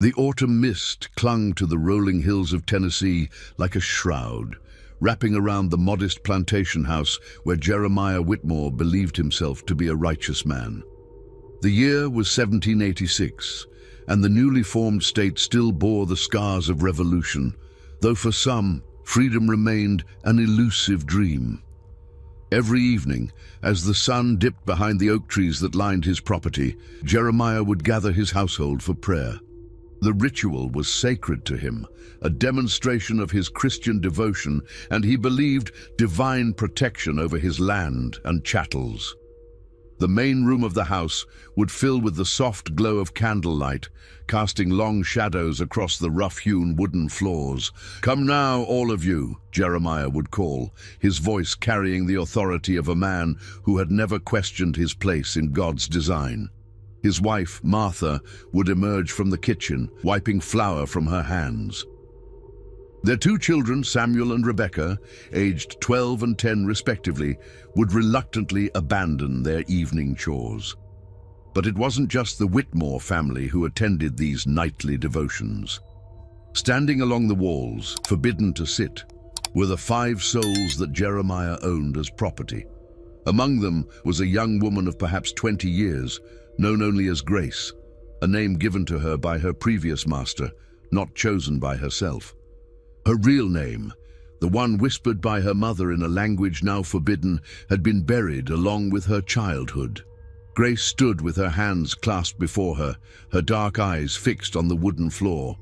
The autumn mist clung to the rolling hills of Tennessee like a shroud, wrapping around the modest plantation house where Jeremiah Whitmore believed himself to be a righteous man. The year was 1786, and the newly formed state still bore the scars of revolution, though for some, freedom remained an elusive dream. Every evening, as the sun dipped behind the oak trees that lined his property, Jeremiah would gather his household for prayer. The ritual was sacred to him, a demonstration of his Christian devotion, and he believed divine protection over his land and chattels. The main room of the house would fill with the soft glow of candlelight, casting long shadows across the rough-hewn wooden floors. "Come now, all of you," Jeremiah would call, his voice carrying the authority of a man who had never questioned his place in God's design. His wife, Martha, would emerge from the kitchen, wiping flour from her hands. Their two children, Samuel and Rebecca, aged 12 and 10 respectively, would reluctantly abandon their evening chores. But it wasn't just the Whitmore family who attended these nightly devotions. Standing along the walls, forbidden to sit, were the 5 souls that Jeremiah owned as property. Among them was a young woman of perhaps 20 years, known only as Grace, a name given to her by her previous master, not chosen by herself. Her real name, the one whispered by her mother in a language now forbidden, had been buried along with her childhood. Grace stood with her hands clasped before her, her dark eyes fixed on the wooden floor.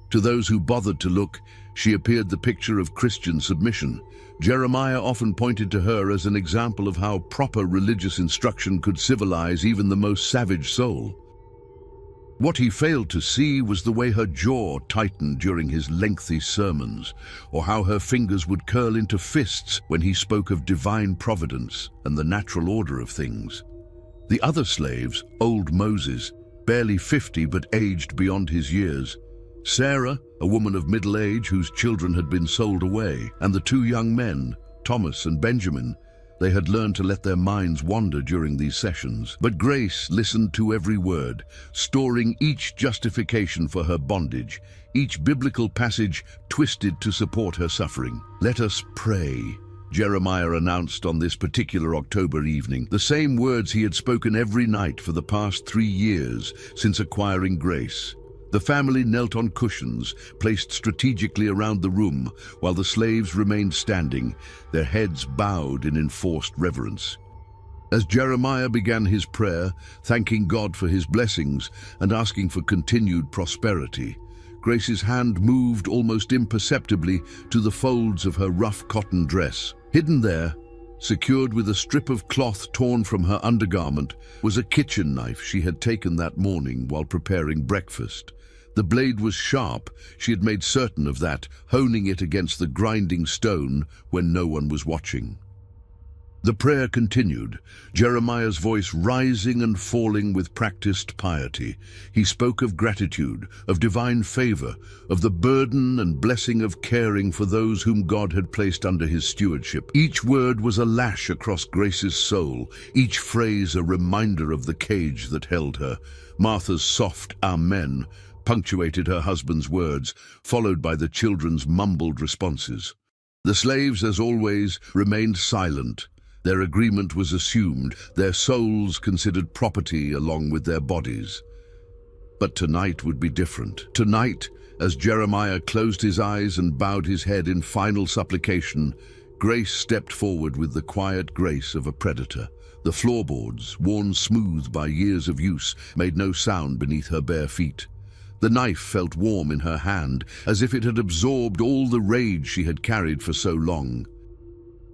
To those who bothered to look, she appeared the picture of Christian submission. Jeremiah often pointed to her as an example of how proper religious instruction could civilize even the most savage soul. What he failed to see was the way her jaw tightened during his lengthy sermons, or how her fingers would curl into fists when he spoke of divine providence and the natural order of things. The other slaves, old Moses, barely 50 but aged beyond his years, Sarah, a woman of middle age whose children had been sold away, and the 2 young men, Thomas and Benjamin. They had learned to let their minds wander during these sessions. But Grace listened to every word, storing each justification for her bondage, each biblical passage twisted to support her suffering. "Let us pray," Jeremiah announced on this particular October evening, the same words he had spoken every night for the past 3 years since acquiring Grace. The family knelt on cushions, placed strategically around the room, while the slaves remained standing, their heads bowed in enforced reverence. As Jeremiah began his prayer, thanking God for his blessings and asking for continued prosperity, Grace's hand moved almost imperceptibly to the folds of her rough cotton dress. Hidden there, secured with a strip of cloth torn from her undergarment, was a kitchen knife she had taken that morning while preparing breakfast. The blade was sharp, she had made certain of that, honing it against the grinding stone when no one was watching. The prayer continued, Jeremiah's voice rising and falling with practiced piety. He spoke of gratitude, of divine favor, of the burden and blessing of caring for those whom God had placed under his stewardship. Each word was a lash across Grace's soul, each phrase a reminder of the cage that held her. Martha's soft amen punctuated her husband's words, followed by the children's mumbled responses. The slaves, as always, remained silent. Their agreement was assumed, their souls considered property along with their bodies. But tonight would be different. Tonight, as Jeremiah closed his eyes and bowed his head in final supplication, Grace stepped forward with the quiet grace of a predator. The floorboards, worn smooth by years of use, made no sound beneath her bare feet. The knife felt warm in her hand, as if it had absorbed all the rage she had carried for so long.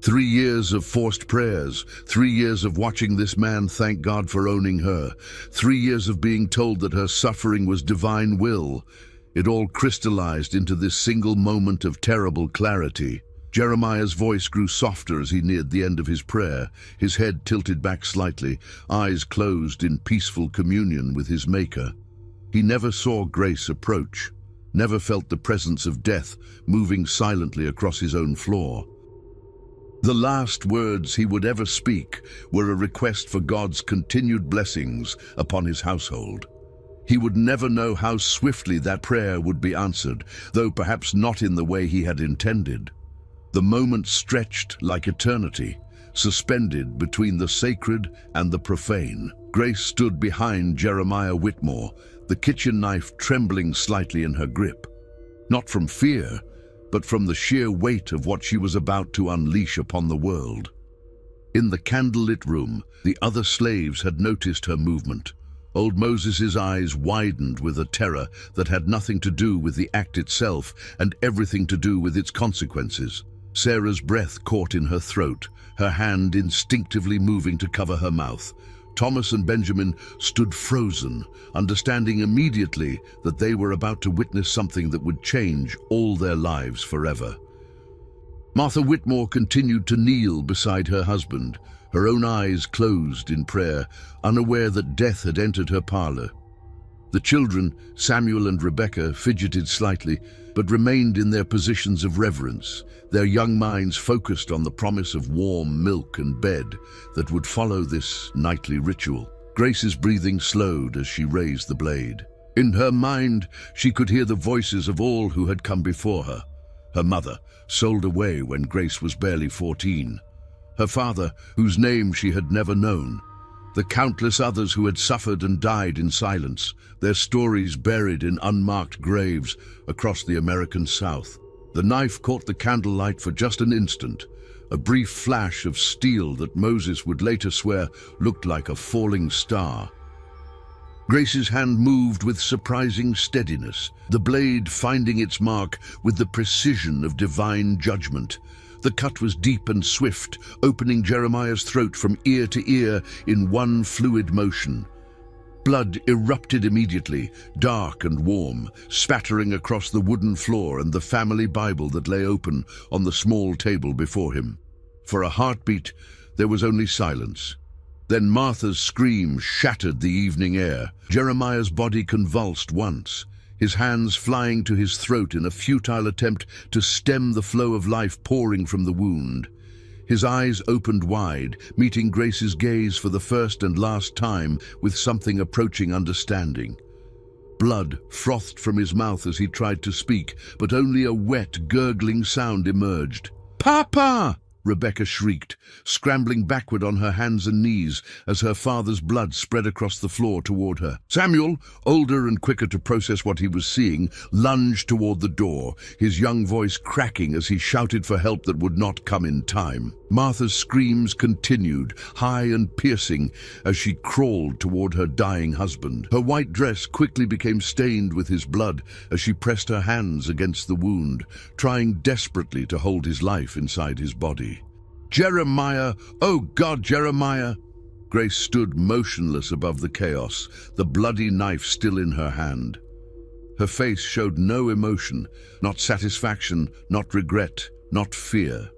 3 years of forced prayers, 3 years of watching this man thank God for owning her, 3 years of being told that her suffering was divine will. It all crystallized into this single moment of terrible clarity. Jeremiah's voice grew softer as he neared the end of his prayer, his head tilted back slightly, eyes closed in peaceful communion with his Maker. He never saw Grace approach, never felt the presence of death moving silently across his own floor. The last words he would ever speak were a request for God's continued blessings upon his household. He would never know how swiftly that prayer would be answered, though perhaps not in the way he had intended. The moment stretched like eternity, suspended between the sacred and the profane. Grace stood behind Jeremiah Whitmore, the kitchen knife trembling slightly in her grip. Not from fear, but from the sheer weight of what she was about to unleash upon the world. In the candlelit room, the other slaves had noticed her movement. Old Moses's eyes widened with a terror that had nothing to do with the act itself and everything to do with its consequences. Sarah's breath caught in her throat, her hand instinctively moving to cover her mouth. Thomas and Benjamin stood frozen, understanding immediately that they were about to witness something that would change all their lives forever. Martha Whitmore continued to kneel beside her husband, her own eyes closed in prayer, unaware that death had entered her parlor. The children, Samuel and Rebecca, fidgeted slightly, but remained in their positions of reverence, their young minds focused on the promise of warm milk and bed that would follow this nightly ritual. Grace's breathing slowed as she raised the blade. In her mind, she could hear the voices of all who had come before her. Her mother, sold away when Grace was barely 14. Her father, whose name she had never known. The countless others who had suffered and died in silence, their stories buried in unmarked graves across the American South. The knife caught the candlelight for just an instant, a brief flash of steel that Moses would later swear looked like a falling star. Grace's hand moved with surprising steadiness, the blade finding its mark with the precision of divine judgment. The cut was deep and swift, opening Jeremiah's throat from ear to ear in one fluid motion. Blood erupted immediately, dark and warm, spattering across the wooden floor and the family Bible that lay open on the small table before him. For a heartbeat, there was only silence. Then Martha's scream shattered the evening air. Jeremiah's body convulsed once, his hands flying to his throat in a futile attempt to stem the flow of life pouring from the wound. His eyes opened wide, meeting Grace's gaze for the first and last time with something approaching understanding. Blood frothed from his mouth as he tried to speak, but only a wet, gurgling sound emerged. "Papa!" Rebecca shrieked, scrambling backward on her hands and knees as her father's blood spread across the floor toward her. Samuel, older and quicker to process what he was seeing, lunged toward the door, his young voice cracking as he shouted for help that would not come in time. Martha's screams continued, high and piercing, as she crawled toward her dying husband. Her white dress quickly became stained with his blood as she pressed her hands against the wound, trying desperately to hold his life inside his body. "Jeremiah! Oh God, Jeremiah!" Grace stood motionless above the chaos, the bloody knife still in her hand. Her face showed no emotion, not satisfaction, not regret, not fear.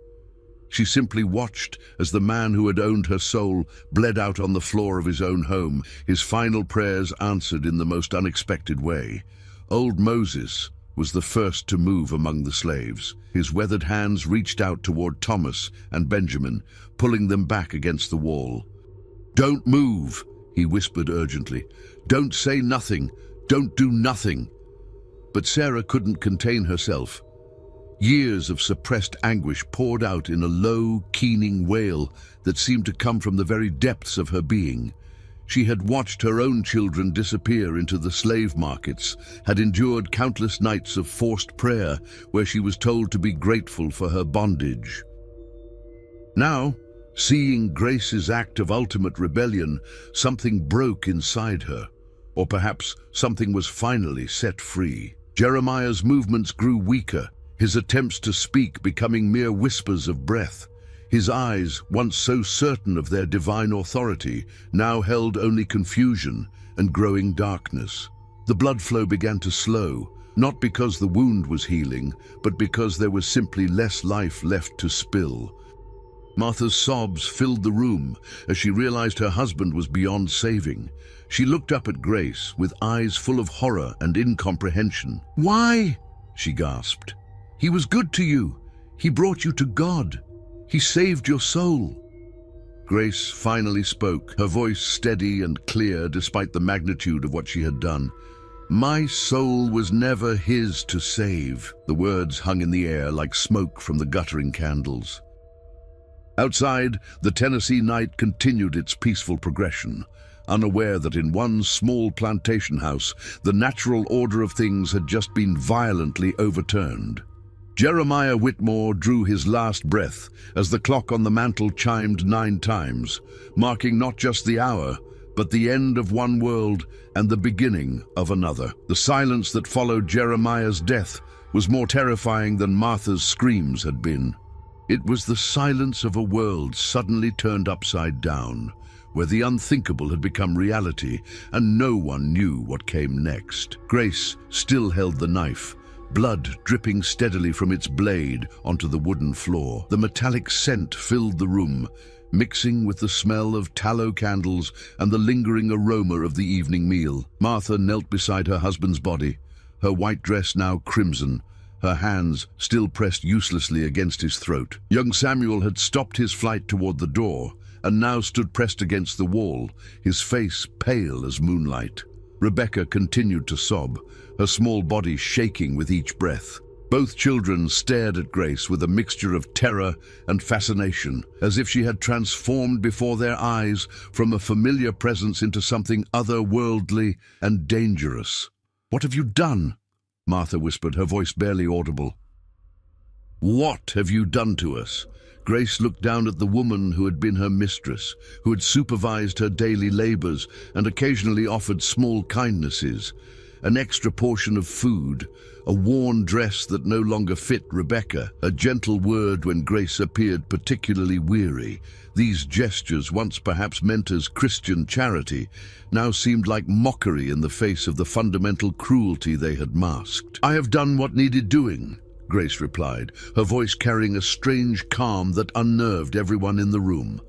She simply watched as the man who had owned her soul bled out on the floor of his own home, his final prayers answered in the most unexpected way. Old Moses was the first to move among the slaves. His weathered hands reached out toward Thomas and Benjamin, pulling them back against the wall. "Don't move," he whispered urgently. "Don't say nothing. Don't do nothing." But Sarah couldn't contain herself. Years of suppressed anguish poured out in a low, keening wail that seemed to come from the very depths of her being. She had watched her own children disappear into the slave markets, had endured countless nights of forced prayer where she was told to be grateful for her bondage. Now, seeing Grace's act of ultimate rebellion, something broke inside her, or perhaps something was finally set free. Jeremiah's movements grew weaker, his attempts to speak becoming mere whispers of breath. His eyes, once so certain of their divine authority, now held only confusion and growing darkness. The blood flow began to slow, not because the wound was healing, but because there was simply less life left to spill. Martha's sobs filled the room as she realized her husband was beyond saving. She looked up at Grace with eyes full of horror and incomprehension. "Why?" she gasped. "He was good to you. He brought you to God. He saved your soul." Grace finally spoke, her voice steady and clear despite the magnitude of what she had done. "My soul was never his to save." The words hung in the air like smoke from the guttering candles. Outside, the Tennessee night continued its peaceful progression, unaware that in one small plantation house, the natural order of things had just been violently overturned. Jeremiah Whitmore drew his last breath as the clock on the mantel chimed 9 times, marking not just the hour, but the end of one world and the beginning of another. The silence that followed Jeremiah's death was more terrifying than Martha's screams had been. It was the silence of a world suddenly turned upside down, where the unthinkable had become reality and no one knew what came next. Grace still held the knife, blood dripping steadily from its blade onto the wooden floor. The metallic scent filled the room, mixing with the smell of tallow candles and the lingering aroma of the evening meal. Martha knelt beside her husband's body, her white dress now crimson, her hands still pressed uselessly against his throat. Young Samuel had stopped his flight toward the door and now stood pressed against the wall, his face pale as moonlight. Rebecca continued to sob, her small body shaking with each breath. Both children stared at Grace with a mixture of terror and fascination, as if she had transformed before their eyes from a familiar presence into something otherworldly and dangerous. "What have you done?" Martha whispered, her voice barely audible. "What have you done to us?" Grace looked down at the woman who had been her mistress, who had supervised her daily labors and occasionally offered small kindnesses. An extra portion of food, a worn dress that no longer fit Rebecca, a gentle word when Grace appeared particularly weary. These gestures, once perhaps meant as Christian charity, now seemed like mockery in the face of the fundamental cruelty they had masked. "I have done what needed doing," Grace replied, her voice carrying a strange calm that unnerved everyone in the room.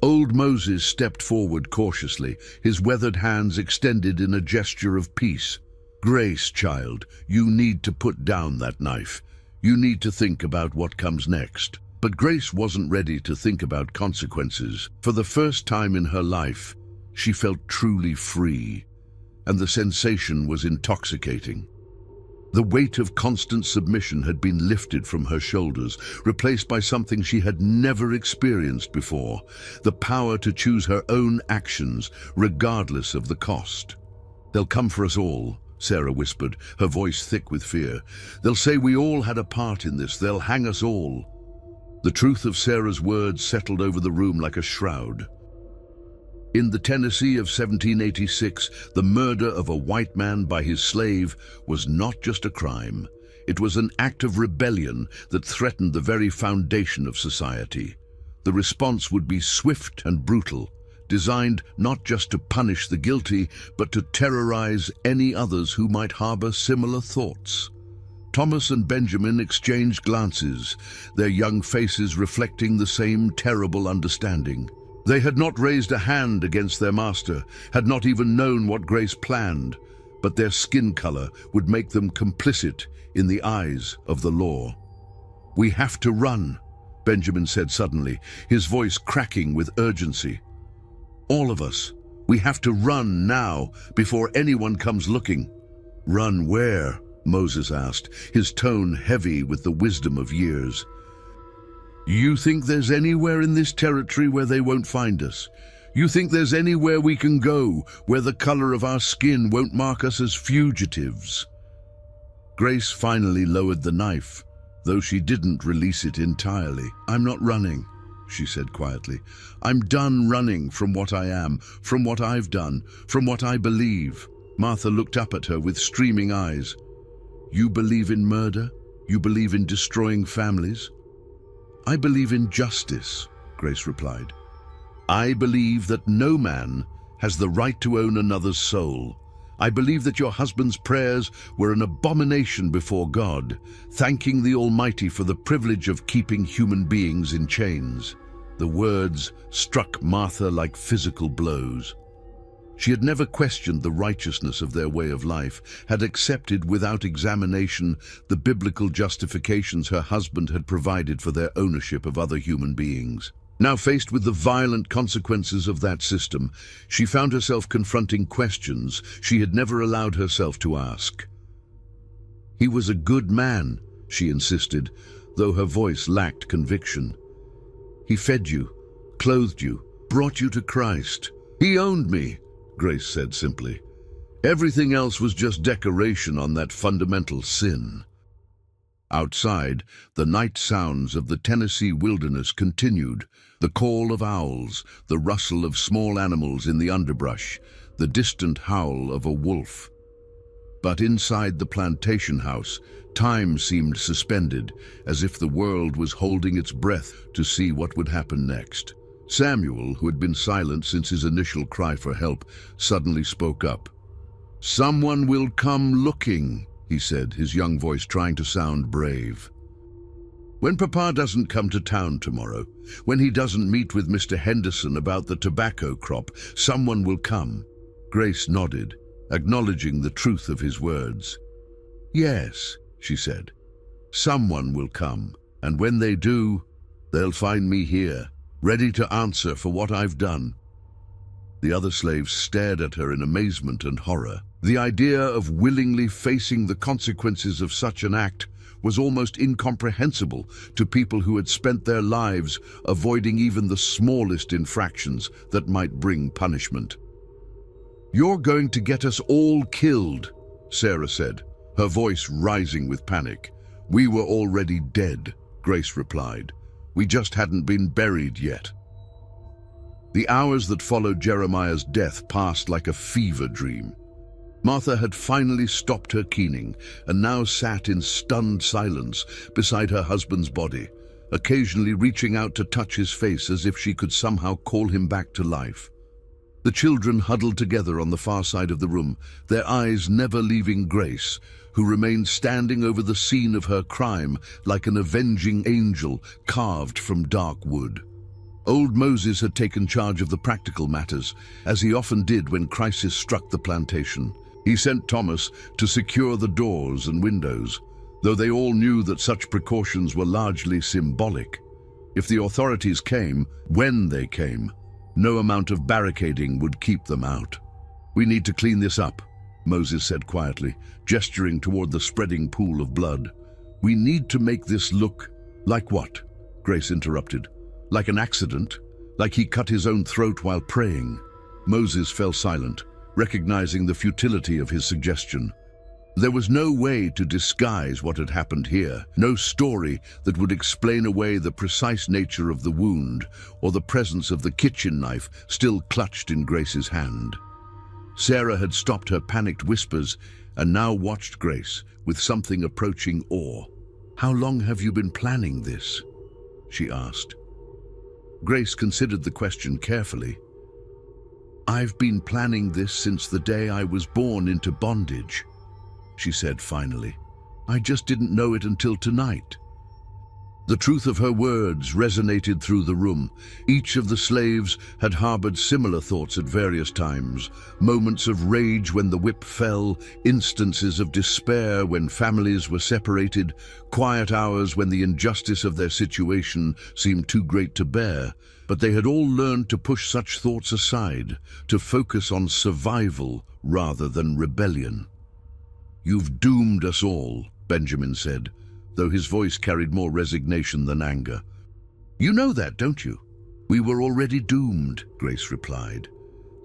Old Moses stepped forward cautiously, his weathered hands extended in a gesture of peace. "Grace, child, you need to put down that knife. You need to think about what comes next." But Grace wasn't ready to think about consequences. For the first time in her life, she felt truly free, and the sensation was intoxicating. The weight of constant submission had been lifted from her shoulders, replaced by something she had never experienced before, the power to choose her own actions, regardless of the cost. "They'll come for us all," Sarah whispered, her voice thick with fear. "They'll say we all had a part in this. They'll hang us all." The truth of Sarah's words settled over the room like a shroud. In the Tennessee of 1786, the murder of a white man by his slave was not just a crime. It was an act of rebellion that threatened the very foundation of society. The response would be swift and brutal, designed not just to punish the guilty, but to terrorize any others who might harbor similar thoughts. Thomas and Benjamin exchanged glances, their young faces reflecting the same terrible understanding. They had not raised a hand against their master, had not even known what Grace planned, but their skin color would make them complicit in the eyes of the law. "We have to run," Benjamin said suddenly, his voice cracking with urgency. "All of us. We have to run now, before anyone comes looking." "Run where?" Moses asked, his tone heavy with the wisdom of years. "You think there's anywhere in this territory where they won't find us? You think there's anywhere we can go where the color of our skin won't mark us as fugitives?" Grace finally lowered the knife, though she didn't release it entirely. "I'm not running," she said quietly. "I'm done running from what I am, from what I've done, from what I believe." Martha looked up at her with streaming eyes. "You believe in murder? You believe in destroying families?" "I believe in justice," Grace replied. "I believe that no man has the right to own another's soul. I believe that your husband's prayers were an abomination before God, thanking the Almighty for the privilege of keeping human beings in chains." The words struck Martha like physical blows. She had never questioned the righteousness of their way of life, had accepted without examination the biblical justifications her husband had provided for their ownership of other human beings. Now faced with the violent consequences of that system, she found herself confronting questions she had never allowed herself to ask. "He was a good man," she insisted, though her voice lacked conviction. "He fed you, clothed you, brought you to Christ. He owned me," Grace said simply. "Everything else was just decoration on that fundamental sin." Outside, the night sounds of the Tennessee wilderness continued. The call of owls, the rustle of small animals in the underbrush, the distant howl of a wolf. But inside the plantation house, time seemed suspended, as if the world was holding its breath to see what would happen next. Samuel, who had been silent since his initial cry for help, suddenly spoke up. "Someone will come looking," he said, his young voice trying to sound brave. "When Papa doesn't come to town tomorrow, when he doesn't meet with Mr. Henderson about the tobacco crop, someone will come." Grace nodded, acknowledging the truth of his words. "Yes," she said, "someone will come, and when they do, they'll find me here, ready to answer for what I've done." The other slaves stared at her in amazement and horror. The idea of willingly facing the consequences of such an act was almost incomprehensible to people who had spent their lives avoiding even the smallest infractions that might bring punishment. "You're going to get us all killed," Sarah said, her voice rising with panic. "We were already dead," Grace replied. "We just hadn't been buried yet." The hours that followed Jeremiah's death passed like a fever dream. Martha had finally stopped her keening and now sat in stunned silence beside her husband's body, occasionally reaching out to touch his face as if she could somehow call him back to life. The children huddled together on the far side of the room, their eyes never leaving Grace, who remained standing over the scene of her crime like an avenging angel carved from dark wood. Old Moses had taken charge of the practical matters, as he often did when crisis struck the plantation. He sent Thomas to secure the doors and windows, though they all knew that such precautions were largely symbolic. If the authorities came, when they came, no amount of barricading would keep them out. "We need to clean this up," Moses said quietly, gesturing toward the spreading pool of blood. "We need to make this look—" "Like what?" Grace interrupted. "Like an accident? Like he cut his own throat while praying?" Moses fell silent, recognizing the futility of his suggestion. There was no way to disguise what had happened here, no story that would explain away the precise nature of the wound or the presence of the kitchen knife still clutched in Grace's hand. Sarah had stopped her panicked whispers and now watched Grace with something approaching awe. "How long have you been planning this?" she asked. Grace considered the question carefully. "I've been planning this since the day I was born into bondage," she said finally. "I just didn't know it until tonight." The truth of her words resonated through the room. Each of the slaves had harbored similar thoughts at various times, moments of rage when the whip fell, instances of despair when families were separated, quiet hours when the injustice of their situation seemed too great to bear. But they had all learned to push such thoughts aside, to focus on survival rather than rebellion. "You've doomed us all," Benjamin said, though his voice carried more resignation than anger. "You know that, don't you?" "We were already doomed," Grace replied.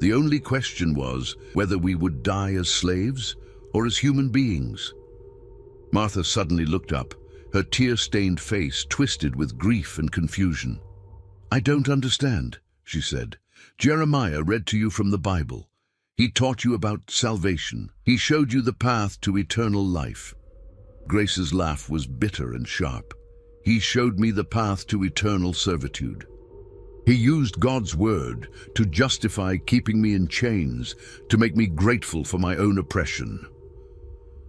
"The only question was whether we would die as slaves or as human beings." Martha suddenly looked up, her tear-stained face twisted with grief and confusion. "I don't understand," she said. "Jeremiah read to you from the Bible. He taught you about salvation. He showed you the path to eternal life." Grace's laugh was bitter and sharp. "He showed me the path to eternal servitude. He used God's word to justify keeping me in chains, to make me grateful for my own oppression."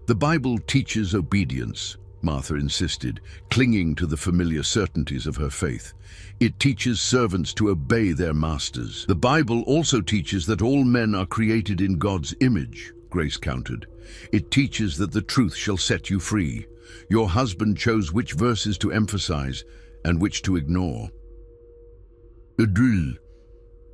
"The Bible teaches obedience," Martha insisted, clinging to the familiar certainties of her faith. "It teaches servants to obey their masters." "The Bible also teaches that all men are created in God's image," Grace countered. "It teaches that the truth shall set you free. Your husband chose which verses to emphasize and which to ignore." Idyll.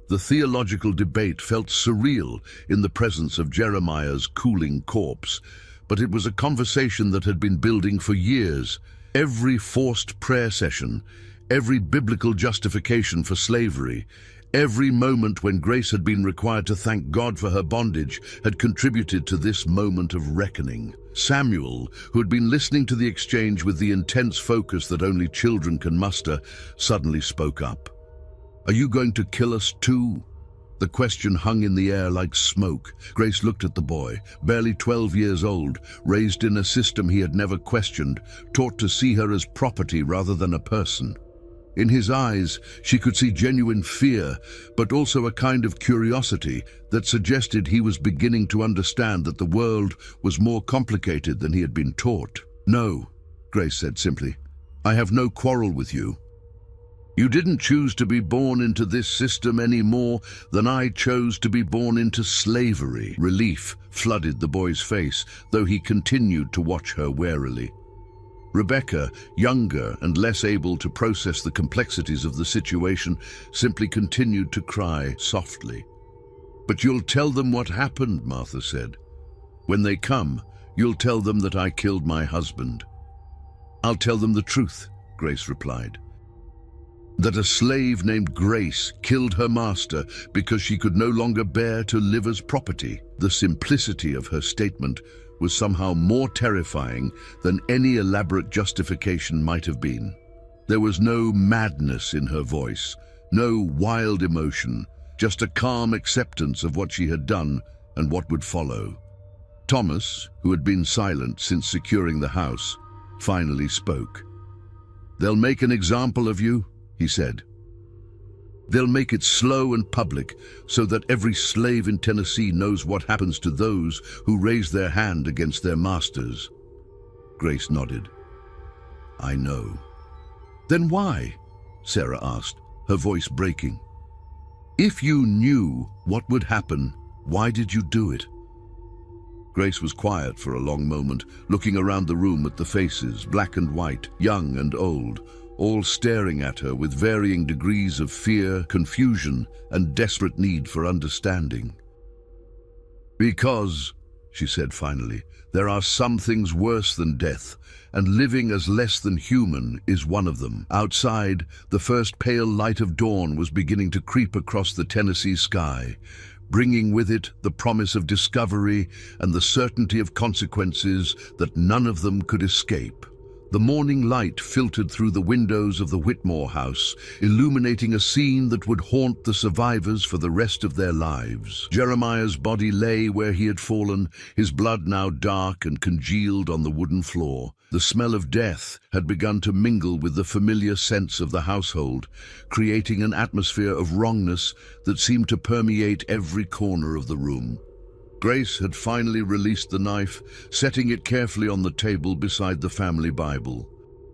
The theological debate felt surreal in the presence of Jeremiah's cooling corpse, but it was a conversation that had been building for years. Every forced prayer session, every biblical justification for slavery, every moment when Grace had been required to thank God for her bondage had contributed to this moment of reckoning. Samuel, who had been listening to the exchange with the intense focus that only children can muster, suddenly spoke up. "Are you going to kill us too?" The question hung in the air like smoke. Grace looked at the boy, barely 12 years old, raised in a system he had never questioned, taught to see her as property rather than a person. In his eyes, she could see genuine fear, but also a kind of curiosity that suggested he was beginning to understand that the world was more complicated than he had been taught. "No," Grace said simply. "I have no quarrel with you. You didn't choose to be born into this system any more than I chose to be born into slavery." Relief flooded the boy's face, though he continued to watch her warily. Rebecca, younger and less able to process the complexities of the situation, simply continued to cry softly. "But you'll tell them what happened," Martha said. "When they come, you'll tell them that I killed my husband." "I'll tell them the truth," Grace replied. "That a slave named Grace killed her master because she could no longer bear to live as property." The simplicity of her statement was somehow more terrifying than any elaborate justification might have been. There was no madness in her voice, no wild emotion, just a calm acceptance of what she had done and what would follow. Thomas, who had been silent since securing the house, finally spoke. "They'll make an example of you," he said. "They'll make it slow and public so that every slave in Tennessee knows what happens to those who raise their hand against their masters." Grace nodded. "I know." "Then why?" Sarah asked, her voice breaking. "If you knew what would happen, why did you do it?" Grace was quiet for a long moment, looking around the room at the faces, black and white, young and old, all staring at her with varying degrees of fear, confusion, and desperate need for understanding. "Because," she said finally, "there are some things worse than death, and living as less than human is one of them." Outside, the first pale light of dawn was beginning to creep across the Tennessee sky, bringing with it the promise of discovery and the certainty of consequences that none of them could escape. The morning light filtered through the windows of the Whitmore house, illuminating a scene that would haunt the survivors for the rest of their lives. Jeremiah's body lay where he had fallen, his blood now dark and congealed on the wooden floor. The smell of death had begun to mingle with the familiar scents of the household, creating an atmosphere of wrongness that seemed to permeate every corner of the room. Grace had finally released the knife, setting it carefully on the table beside the family Bible.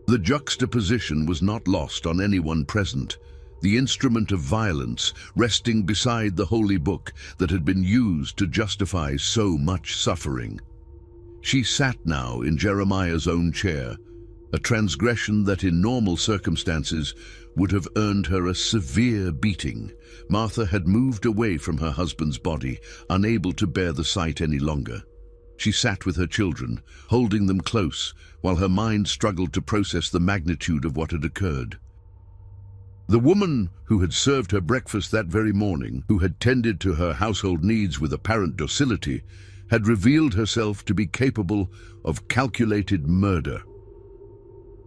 The juxtaposition was not lost on anyone present, the instrument of violence resting beside the holy book that had been used to justify so much suffering. She sat now in Jeremiah's own chair, a transgression that in normal circumstances would have earned her a severe beating. Martha had moved away from her husband's body, unable to bear the sight any longer. She sat with her children, holding them close, while her mind struggled to process the magnitude of what had occurred. The woman who had served her breakfast that very morning, who had tended to her household needs with apparent docility, had revealed herself to be capable of calculated murder.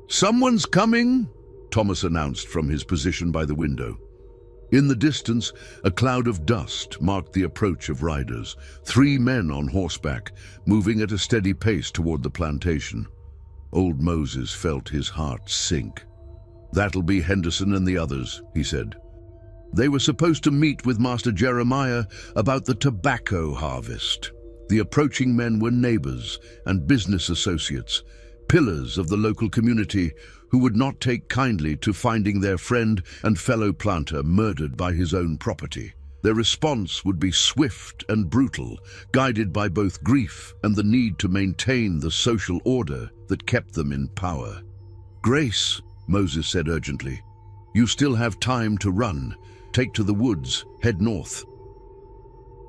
"Someone's coming," Thomas announced from his position by the window. In the distance, a cloud of dust marked the approach of riders, 3 men on horseback, moving at a steady pace toward the plantation. Old Moses felt his heart sink. "That'll be Henderson and the others," he said. They were supposed to meet with Master Jeremiah about the tobacco harvest. The approaching men were neighbors and business associates, pillars of the local community who would not take kindly to finding their friend and fellow planter murdered by his own property. Their response would be swift and brutal, guided by both grief and the need to maintain the social order that kept them in power. "Grace," Moses said urgently, You still have time to run. Take to the woods, head north.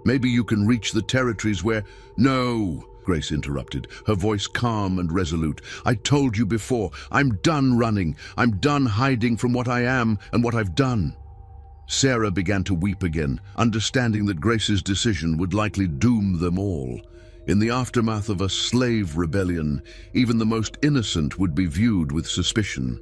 Maybe you can reach the territories where—" "No," Grace interrupted, her voice calm and resolute. "I told you before, I'm done running. I'm done hiding from what I am and what I've done." Sarah began to weep again, understanding that Grace's decision would likely doom them all. In the aftermath of a slave rebellion, even the most innocent would be viewed with suspicion.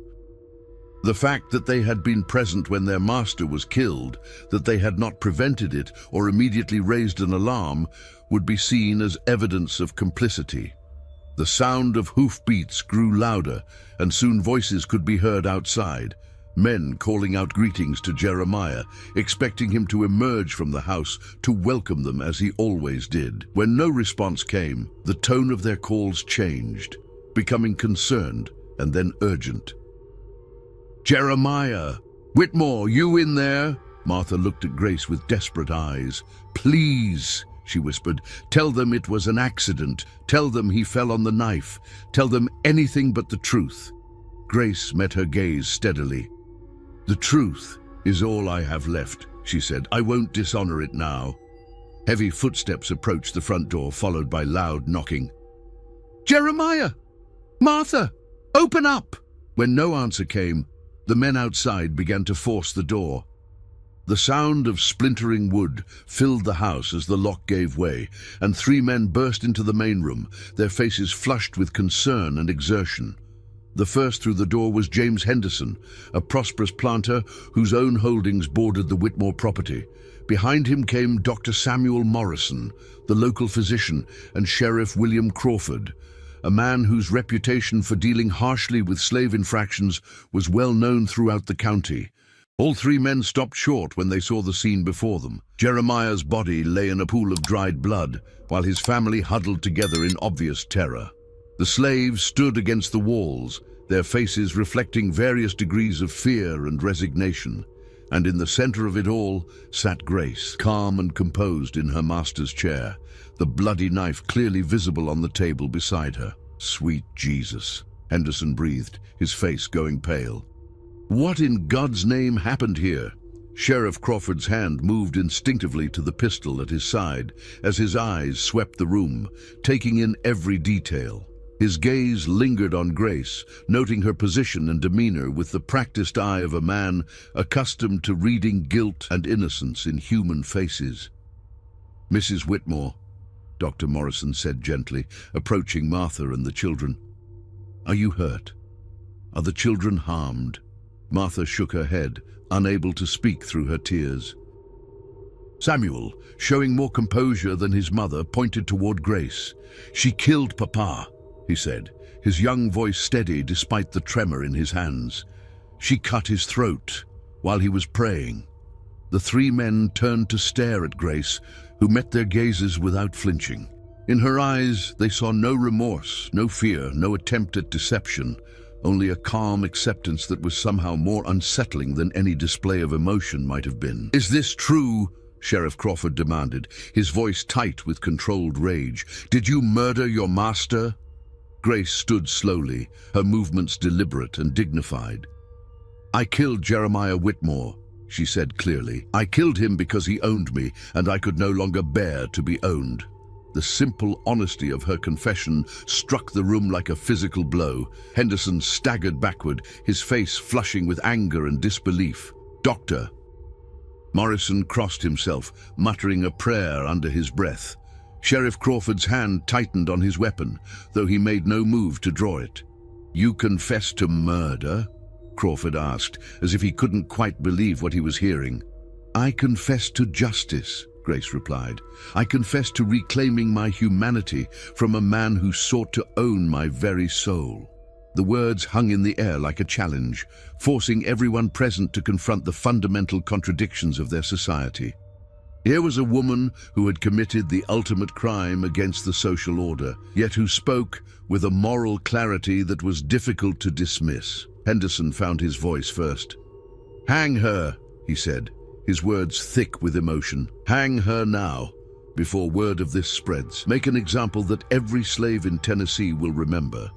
The fact that they had been present when their master was killed, that they had not prevented it or immediately raised an alarm, would be seen as evidence of complicity. The sound of hoofbeats grew louder, and soon voices could be heard outside, men calling out greetings to Jeremiah, expecting him to emerge from the house to welcome them as he always did. When no response came, the tone of their calls changed, becoming concerned and then urgent. "Jeremiah! Whitmore, you in there?" Martha looked at Grace with desperate eyes. "Please," she whispered, "tell them it was an accident. Tell them he fell on the knife. Tell them anything but the truth." Grace met her gaze steadily. "The truth is all I have left," she said. "I won't dishonor it now." Heavy footsteps approached the front door, followed by loud knocking. "Jeremiah! Martha! Open up!" When no answer came, the men outside began to force the door. The sound of splintering wood filled the house as the lock gave way, and 3 men burst into the main room, their faces flushed with concern and exertion. The first through the door was James Henderson, a prosperous planter whose own holdings bordered the Whitmore property. Behind him came Dr. Samuel Morrison, the local physician, and Sheriff William Crawford, a man whose reputation for dealing harshly with slave infractions was well known throughout the county. All 3 men stopped short when they saw the scene before them. Jeremiah's body lay in a pool of dried blood, while his family huddled together in obvious terror. The slaves stood against the walls, their faces reflecting various degrees of fear and resignation. And in the center of it all sat Grace, calm and composed in her master's chair, the bloody knife clearly visible on the table beside her. "Sweet Jesus," Henderson breathed, his face going pale. "What in God's name happened here?" Sheriff Crawford's hand moved instinctively to the pistol at his side as his eyes swept the room, taking in every detail. His gaze lingered on Grace, noting her position and demeanor with the practiced eye of a man accustomed to reading guilt and innocence in human faces. "Mrs. Whitmore," Dr. Morrison said gently, approaching Martha and the children. "Are you hurt? Are the children harmed?" Martha shook her head, unable to speak through her tears. Samuel, showing more composure than his mother, pointed toward Grace. "She killed Papa," he said, his young voice steady despite the tremor in his hands. "She cut his throat while he was praying." The 3 men turned to stare at Grace, who met their gazes without flinching. In her eyes, they saw no remorse, no fear, no attempt at deception, only a calm acceptance that was somehow more unsettling than any display of emotion might have been. "Is this true?" Sheriff Crawford demanded, his voice tight with controlled rage. "Did you murder your master?" Grace stood slowly, her movements deliberate and dignified. "I killed Jeremiah Whitmore," she said clearly. "I killed him because he owned me, and I could no longer bear to be owned." The simple honesty of her confession struck the room like a physical blow. Henderson staggered backward, his face flushing with anger and disbelief. "Doctor!" Morrison crossed himself, muttering a prayer under his breath. Sheriff Crawford's hand tightened on his weapon, though he made no move to draw it. "You confess to murder?" Crawford asked, as if he couldn't quite believe what he was hearing. "I confess to justice," Grace replied. "I confess to reclaiming my humanity from a man who sought to own my very soul." The words hung in the air like a challenge, forcing everyone present to confront the fundamental contradictions of their society. Here was a woman who had committed the ultimate crime against the social order, yet who spoke with a moral clarity that was difficult to dismiss. Henderson found his voice first. "Hang her," he said, his words thick with emotion. "Hang her now, before word of this spreads. Make an example that every slave in Tennessee will remember."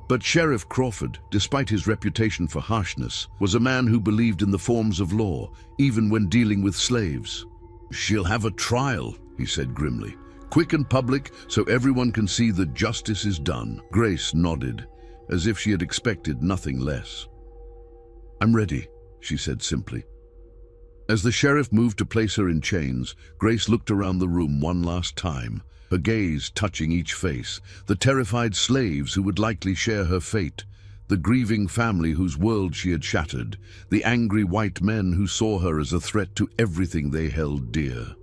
But Sheriff Crawford, despite his reputation for harshness, was a man who believed in the forms of law, even when dealing with slaves. "She'll have a trial," he said grimly. "Quick and public, so everyone can see that justice is done." Grace nodded, as if she had expected nothing less. "I'm ready," she said simply. As the sheriff moved to place her in chains, Grace looked around the room one last time, her gaze touching each face, the terrified slaves who would likely share her fate, the grieving family whose world she had shattered, the angry white men who saw her as a threat to everything they held dear.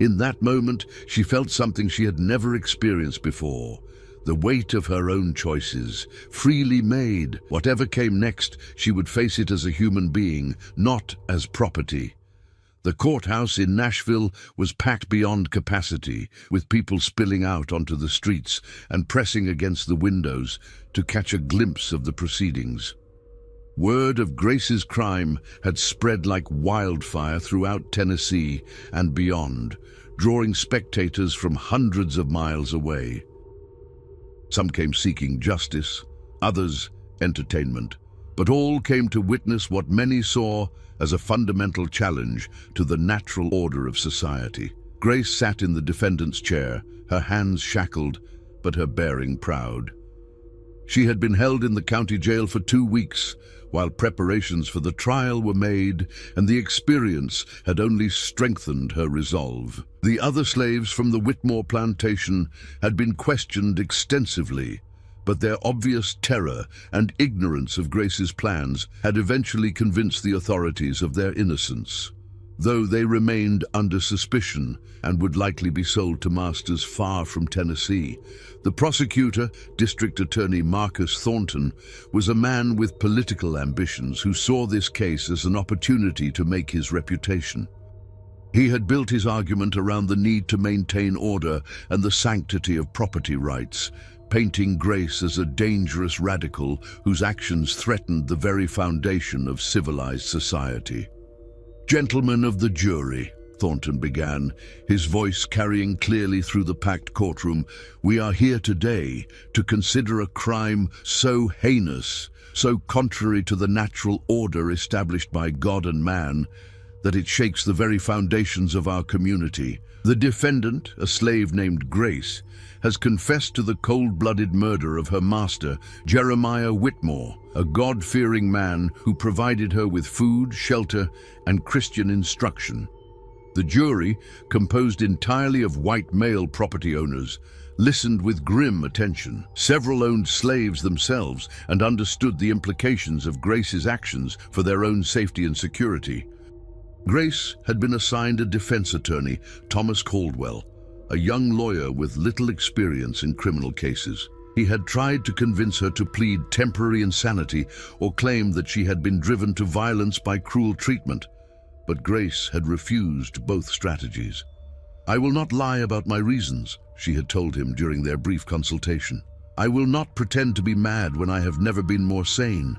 In that moment, she felt something she had never experienced before, the weight of her own choices, freely made. Whatever came next, she would face it as a human being, not as property. The courthouse in Nashville was packed beyond capacity, with people spilling out onto the streets and pressing against the windows to catch a glimpse of the proceedings. Word of Grace's crime had spread like wildfire throughout Tennessee and beyond, drawing spectators from hundreds of miles away. Some came seeking justice, others entertainment, but all came to witness what many saw as a fundamental challenge to the natural order of society. Grace sat in the defendant's chair, her hands shackled, but her bearing proud. She had been held in the county jail for 2 weeks, while preparations for the trial were made, and the experience had only strengthened her resolve. The other slaves from the Whitmore plantation had been questioned extensively, but their obvious terror and ignorance of Grace's plans had eventually convinced the authorities of their innocence, though they remained under suspicion and would likely be sold to masters far from Tennessee. The prosecutor, District Attorney Marcus Thornton, was a man with political ambitions who saw this case as an opportunity to make his reputation. He had built his argument around the need to maintain order and the sanctity of property rights, painting Grace as a dangerous radical whose actions threatened the very foundation of civilized society. "Gentlemen of the jury," Thornton began, his voice carrying clearly through the packed courtroom, "we are here today to consider a crime so heinous, so contrary to the natural order established by God and man, that it shakes the very foundations of our community. The defendant, a slave named Grace, has confessed to the cold-blooded murder of her master, Jeremiah Whitmore, a God-fearing man who provided her with food, shelter, and Christian instruction. The jury, composed entirely of white male property owners, listened with grim attention. Several owned slaves themselves and understood the implications of Grace's actions for their own safety and security. Grace had been assigned a defense attorney, Thomas Caldwell, a young lawyer with little experience in criminal cases. He had tried to convince her to plead temporary insanity or claim that she had been driven to violence by cruel treatment, but Grace had refused both strategies. "I will not lie about my reasons," she had told him during their brief consultation. "I will not pretend to be mad when I have never been more sane.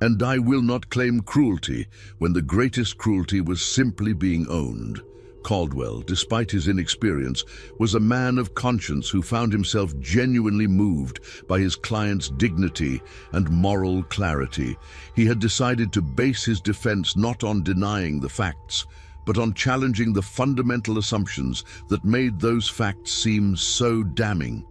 And I will not claim cruelty when the greatest cruelty was simply being owned." Caldwell, despite his inexperience, was a man of conscience who found himself genuinely moved by his client's dignity and moral clarity. He had decided to base his defense not on denying the facts, but on challenging the fundamental assumptions that made those facts seem so damning.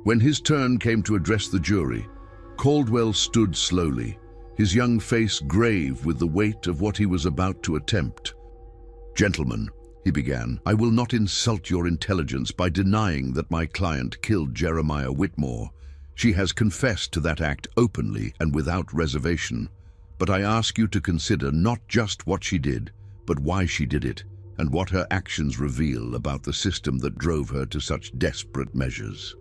When his turn came to address the jury, Caldwell stood slowly, his young face grave with the weight of what he was about to attempt. "Gentlemen," he began, "I will not insult your intelligence by denying that my client killed Jeremiah Whitmore. She has confessed to that act openly and without reservation. But I ask you to consider not just what she did, but why she did it, and what her actions reveal about the system that drove her to such desperate measures."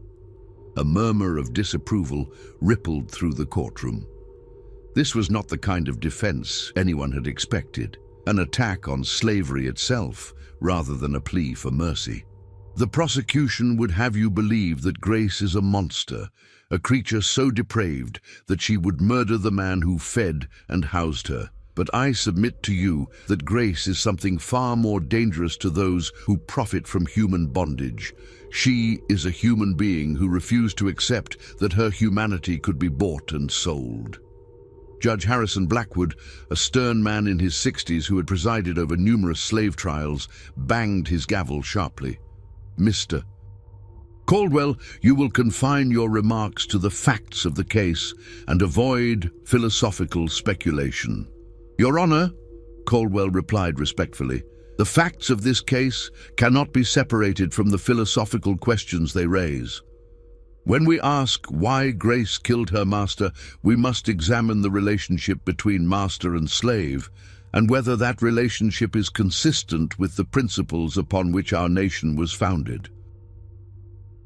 A murmur of disapproval rippled through the courtroom. This was not the kind of defense anyone had expected, an attack on slavery itself rather than a plea for mercy. The prosecution would have you believe that Grace is a monster, a creature so depraved that she would murder the man who fed and housed her. But I submit to you that grace is something far more dangerous to those who profit from human bondage. She is a human being who refused to accept that her humanity could be bought and sold. Judge Harrison Blackwood, a stern man in his 60s who had presided over numerous slave trials, banged his gavel sharply. Mr. Caldwell, you will confine your remarks to the facts of the case and avoid philosophical speculation. Your Honor, Caldwell replied respectfully, the facts of this case cannot be separated from the philosophical questions they raise. When we ask why Grace killed her master, we must examine the relationship between master and slave, and whether that relationship is consistent with the principles upon which our nation was founded.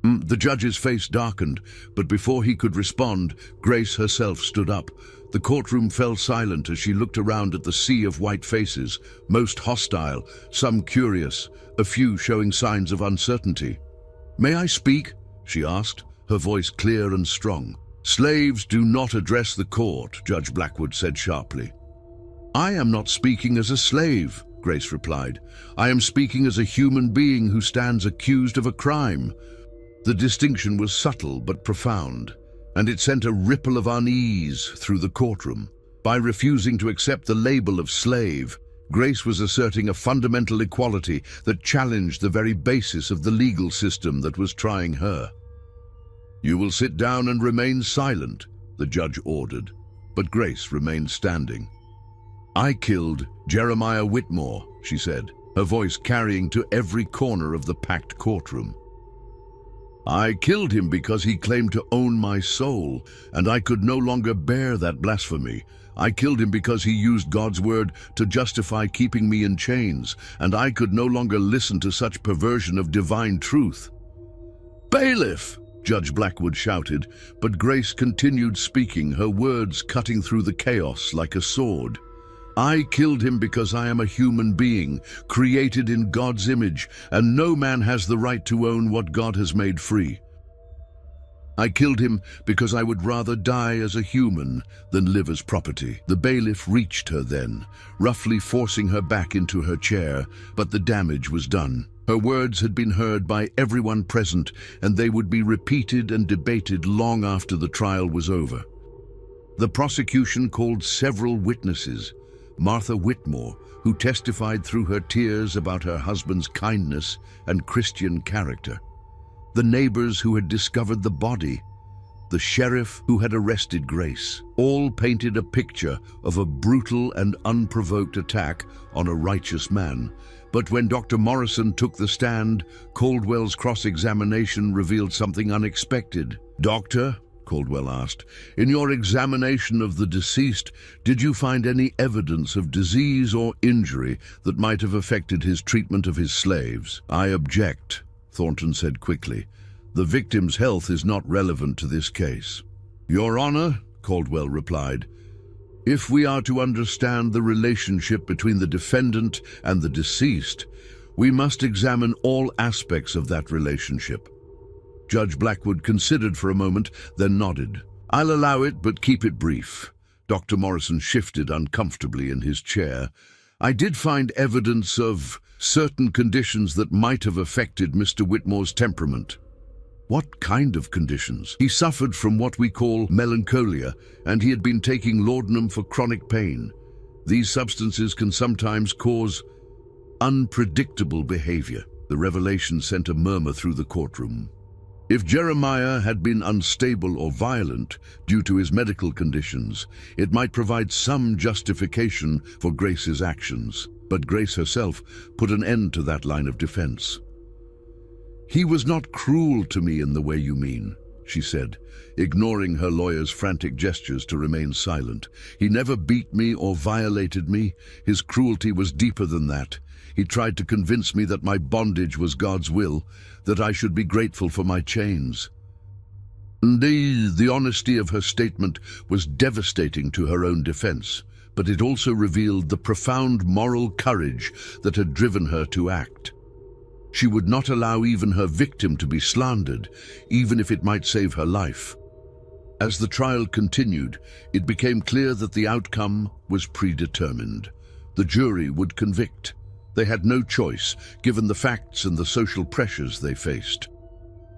The judge's face darkened, but before he could respond, Grace herself stood up. The courtroom fell silent as she looked around at the sea of white faces, most hostile, some curious, a few showing signs of uncertainty. "May I speak?" she asked, her voice clear and strong. "Slaves do not address the court," Judge Blackwood said sharply. "I am not speaking as a slave," Grace replied. "I am speaking as a human being who stands accused of a crime." The distinction was subtle but profound, and it sent a ripple of unease through the courtroom. By refusing to accept the label of slave, Grace was asserting a fundamental equality that challenged the very basis of the legal system that was trying her. "You will sit down and remain silent," the judge ordered, but Grace remained standing. "I killed Jeremiah Whitmore," she said, her voice carrying to every corner of the packed courtroom. "I killed him because he claimed to own my soul, and I could no longer bear that blasphemy. I killed him because he used God's word to justify keeping me in chains, and I could no longer listen to such perversion of divine truth." "Bailiff!" Judge Blackwood shouted, but Grace continued speaking, her words cutting through the chaos like a sword. "I killed him because I am a human being, created in God's image, and no man has the right to own what God has made free. I killed him because I would rather die as a human than live as property." The bailiff reached her then, roughly forcing her back into her chair, but the damage was done. Her words had been heard by everyone present, and they would be repeated and debated long after the trial was over. The prosecution called several witnesses. Martha Whitmore, who testified through her tears about her husband's kindness and Christian character. The neighbors who had discovered the body. The sheriff who had arrested Grace. All painted a picture of a brutal and unprovoked attack on a righteous man. But when Dr. Morrison took the stand, Caldwell's cross-examination revealed something unexpected. "Doctor," Caldwell asked, "in your examination of the deceased, did you find any evidence of disease or injury that might have affected his treatment of his slaves?" "I object," Thornton said quickly. "The victim's health is not relevant to this case." "Your Honor," Caldwell replied, "if we are to understand the relationship between the defendant and the deceased, we must examine all aspects of that relationship." Judge Blackwood considered for a moment, then nodded. "I'll allow it, but keep it brief." Dr. Morrison shifted uncomfortably in his chair. "I did find evidence of certain conditions that might have affected Mr. Whitmore's temperament." "What kind of conditions?" "He suffered from what we call melancholia, and he had been taking laudanum for chronic pain. These substances can sometimes cause unpredictable behavior." The revelation sent a murmur through the courtroom. If Jeremiah had been unstable or violent due to his medical conditions, it might provide some justification for Grace's actions. But Grace herself put an end to that line of defense. "He was not cruel to me in the way you mean," she said, ignoring her lawyer's frantic gestures to remain silent. "He never beat me or violated me. His cruelty was deeper than that. He tried to convince me that my bondage was God's will, that I should be grateful for my chains." The honesty of her statement was devastating to her own defense, but it also revealed the profound moral courage that had driven her to act. She would not allow even her victim to be slandered, even if it might save her life. As the trial continued, it became clear that the outcome was predetermined. The jury would convict. They had no choice, given the facts and the social pressures they faced.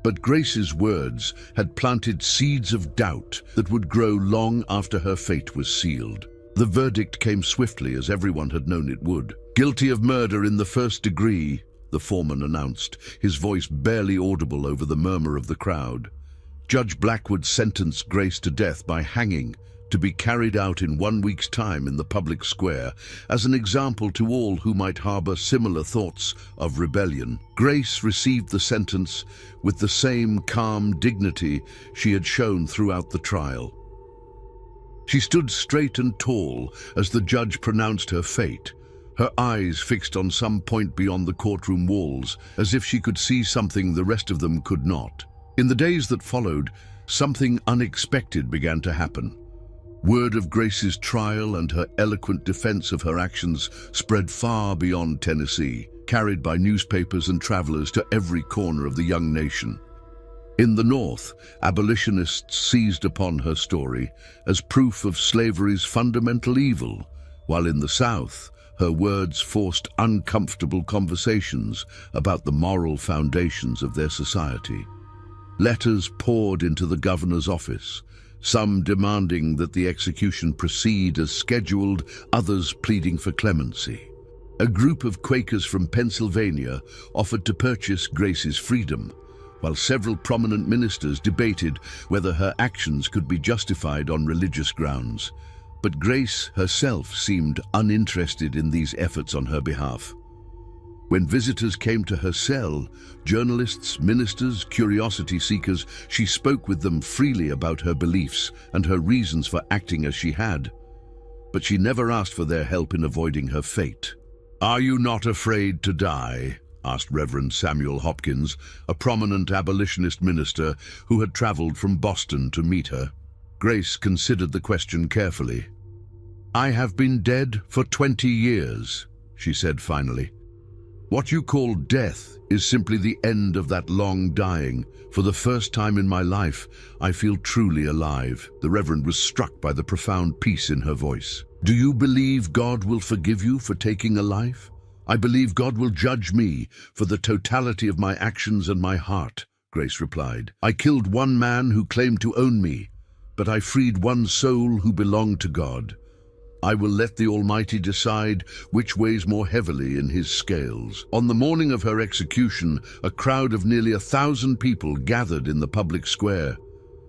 But Grace's words had planted seeds of doubt that would grow long after her fate was sealed. The verdict came swiftly, as everyone had known it would. "Guilty of murder in the first degree," the foreman announced, his voice barely audible over the murmur of the crowd. Judge Blackwood sentenced Grace to death by hanging, to be carried out in 1 week's time in the public square, as an example to all who might harbor similar thoughts of rebellion. Grace received the sentence with the same calm dignity she had shown throughout the trial. She stood straight and tall as the judge pronounced her fate, her eyes fixed on some point beyond the courtroom walls, as if she could see something the rest of them could not. In the days that followed, something unexpected began to happen. Word of Grace's trial and her eloquent defense of her actions spread far beyond Tennessee, carried by newspapers and travelers to every corner of the young nation. In the North, abolitionists seized upon her story as proof of slavery's fundamental evil, while in the South, her words forced uncomfortable conversations about the moral foundations of their society. Letters poured into the governor's office, some demanding that the execution proceed as scheduled, others pleading for clemency. A group of Quakers from Pennsylvania offered to purchase Grace's freedom, while several prominent ministers debated whether her actions could be justified on religious grounds. But Grace herself seemed uninterested in these efforts on her behalf. When visitors came to her cell, journalists, ministers, curiosity seekers, she spoke with them freely about her beliefs and her reasons for acting as she had. But she never asked for their help in avoiding her fate. "Are you not afraid to die?" asked Reverend Samuel Hopkins, a prominent abolitionist minister who had traveled from Boston to meet her. Grace considered the question carefully. "I have been dead for 20 years, she said finally. "What you call death is simply the end of that long dying. For the first time in my life, I feel truly alive." The Reverend was struck by the profound peace in her voice. "Do you believe God will forgive you for taking a life?" "I believe God will judge me for the totality of my actions and my heart," Grace replied. "I killed one man who claimed to own me, but I freed one soul who belonged to God. I will let the Almighty decide which weighs more heavily in his scales." On the morning of her execution, a crowd of nearly 1,000 people gathered in the public square.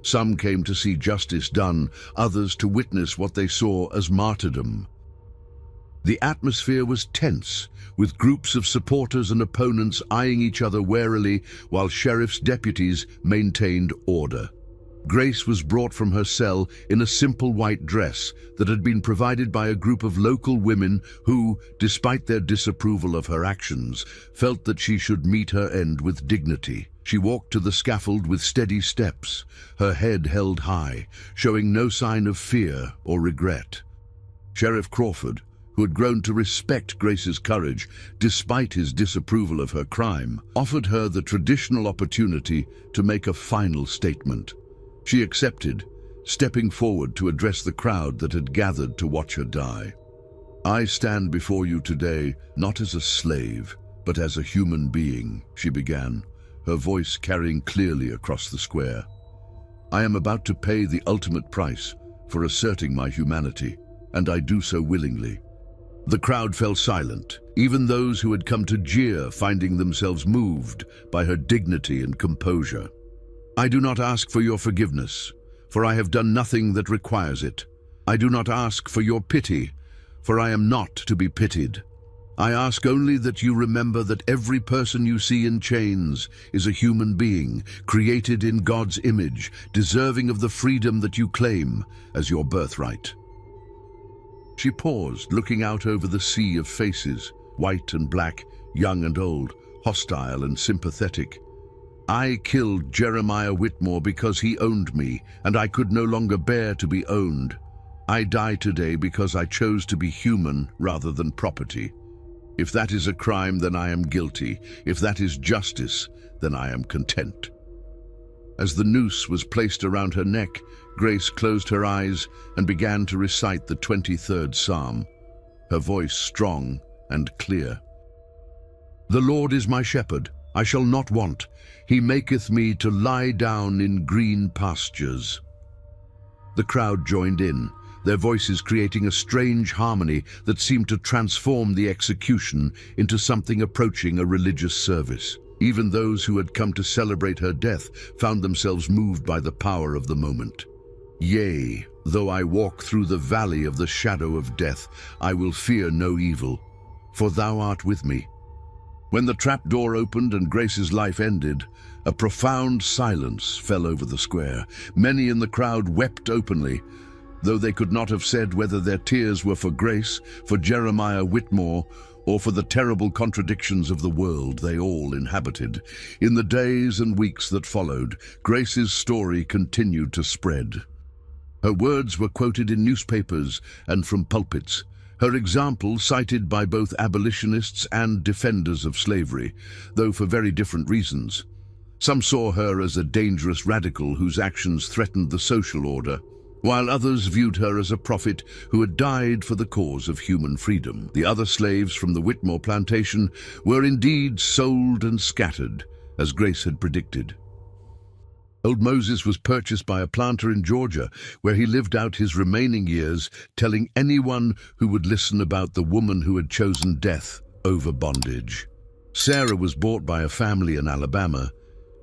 Some came to see justice done, others to witness what they saw as martyrdom. The atmosphere was tense, with groups of supporters and opponents eyeing each other warily while sheriff's deputies maintained order. Grace was brought from her cell in a simple white dress that had been provided by a group of local women who, despite their disapproval of her actions, felt that she should meet her end with dignity. She walked to the scaffold with steady steps, her head held high, showing no sign of fear or regret. Sheriff Crawford, who had grown to respect Grace's courage despite his disapproval of her crime, offered her the traditional opportunity to make a final statement. She accepted, stepping forward to address the crowd that had gathered to watch her die. "I stand before you today not as a slave, but as a human being," she began, her voice carrying clearly across the square. "I am about to pay the ultimate price for asserting my humanity, and I do so willingly." The crowd fell silent, even those who had come to jeer finding themselves moved by her dignity and composure. "I do not ask for your forgiveness, for I have done nothing that requires it. I do not ask for your pity, for I am not to be pitied. I ask only that you remember that every person you see in chains is a human being, created in God's image, deserving of the freedom that you claim as your birthright." She paused, looking out over the sea of faces, white and black, young and old, hostile and sympathetic. "I killed Jeremiah Whitmore because he owned me, and I could no longer bear to be owned. I die today because I chose to be human rather than property. If that is a crime, then I am guilty. If that is justice, then I am content." As the noose was placed around her neck, Grace closed her eyes and began to recite the 23rd Psalm, her voice strong and clear. "The Lord is my shepherd, I shall not want. He maketh me to lie down in green pastures." The crowd joined in, their voices creating a strange harmony that seemed to transform the execution into something approaching a religious service. Even those who had come to celebrate her death found themselves moved by the power of the moment. "Yea, though I walk through the valley of the shadow of death, I will fear no evil, for thou art with me." When the trap door opened and Grace's life ended, a profound silence fell over the square. Many in the crowd wept openly, though they could not have said whether their tears were for Grace, for Jeremiah Whitmore, or for the terrible contradictions of the world they all inhabited. In the days and weeks that followed, Grace's story continued to spread. Her words were quoted in newspapers and from pulpits, her example cited by both abolitionists and defenders of slavery, though for very different reasons. Some saw her as a dangerous radical whose actions threatened the social order, while others viewed her as a prophet who had died for the cause of human freedom. The other slaves from the Whitmore plantation were indeed sold and scattered, as Grace had predicted. Old Moses was purchased by a planter in Georgia, where he lived out his remaining years, telling anyone who would listen about the woman who had chosen death over bondage. Sarah was bought by a family in Alabama,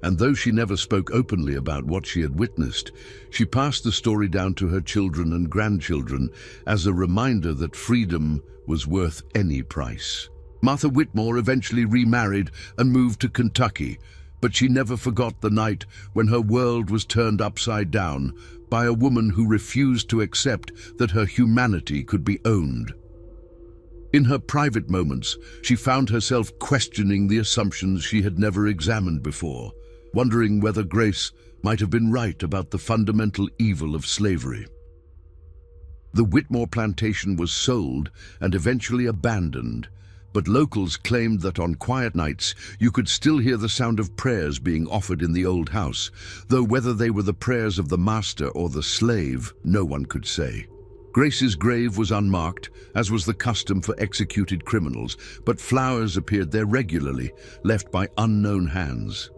and though she never spoke openly about what she had witnessed, she passed the story down to her children and grandchildren as a reminder that freedom was worth any price. Martha Whitmore eventually remarried and moved to Kentucky, but she never forgot the night when her world was turned upside down by a woman who refused to accept that her humanity could be owned. In her private moments, she found herself questioning the assumptions she had never examined before, wondering whether Grace might have been right about the fundamental evil of slavery. The Whitmore plantation was sold and eventually abandoned, but locals claimed that on quiet nights you could still hear the sound of prayers being offered in the old house, though whether they were the prayers of the master or the slave, no one could say. Grace's grave was unmarked, as was the custom for executed criminals, but flowers appeared there regularly, left by unknown hands.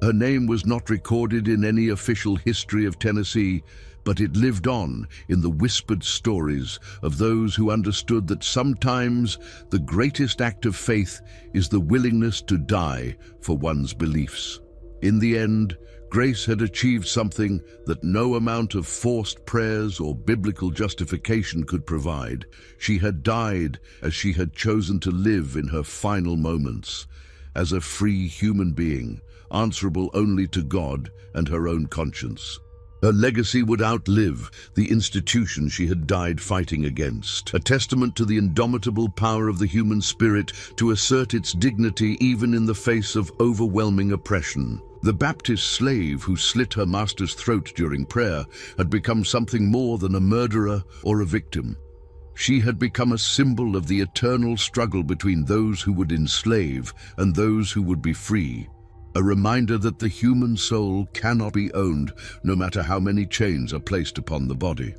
Her name was not recorded in any official history of Tennessee, but it lived on in the whispered stories of those who understood that sometimes the greatest act of faith is the willingness to die for one's beliefs. In the end, Grace had achieved something that no amount of forced prayers or biblical justification could provide. She had died as she had chosen to live in her final moments, as a free human being, answerable only to God and her own conscience. Her legacy would outlive the institution she had died fighting against, a testament to the indomitable power of the human spirit to assert its dignity even in the face of overwhelming oppression. The Baptist slave who slit her master's throat during prayer had become something more than a murderer or a victim. She had become a symbol of the eternal struggle between those who would enslave and those who would be free. A reminder that the human soul cannot be owned, no matter how many chains are placed upon the body.